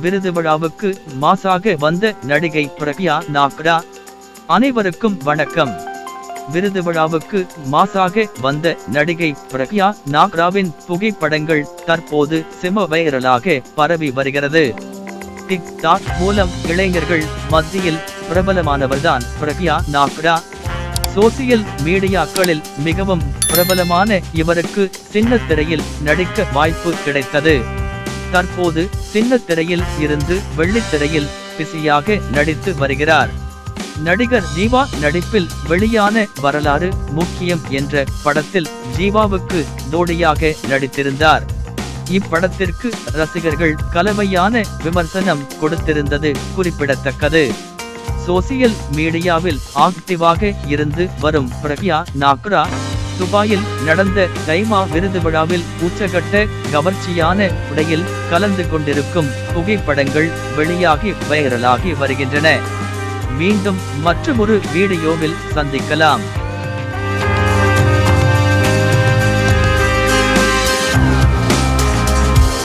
விருது விழாவுக்கு மாசாக வந்த நடிகை பிரக்யா நாக்டா. அனைவருக்கும் வணக்கம். விருது விழாவுக்கு மாசாக வந்த நடிகை பிரக்யா நாக்டாவின் புகைப்படங்கள் தற்போது செம வைரலாக பரவி வருகிறது. டிக்டாக் மூலம் இளைஞர்கள் மத்தியில் பிரபலமானவர்தான் பிரக்யா நாக்டா. சோசியல் மீடியாக்களில் மிகவும் பிரபலமான இவருக்கு சின்னத்திரையில் நடிக்க வாய்ப்பு கிடைத்தது. தற்போது சின்னத்திரையில் இருந்து வெள்ளித்திரையில் பிஸியாக நடித்து வருகிறார். நடிகர் ஜீவா நடிப்பில் வெளியான வரலாறு முக்கியம் என்ற படத்தில் ஜீவாவுக்கு ஜோடியாக நடித்திருந்தார். இப்படத்திற்கு ரசிகர்கள் கலவையான விமர்சனம் கொடுத்திருந்தது குறிப்பிடத்தக்கது. சோசியல் மீடியாவில் ஆக்டிவாக இருந்து வரும் பிரக்யா நாக்டா துபாயில் நடந்த டைமா விருது விழாவில் உச்சகட்ட கவர்ச்சியான உடையில் கலந்து கொண்டிருக்கும் புகைப்படங்கள் வெளியாகி வைரலாகி வருகின்றன. மீண்டும் மற்றொரு வீடியோவில் சந்திக்கலாம்.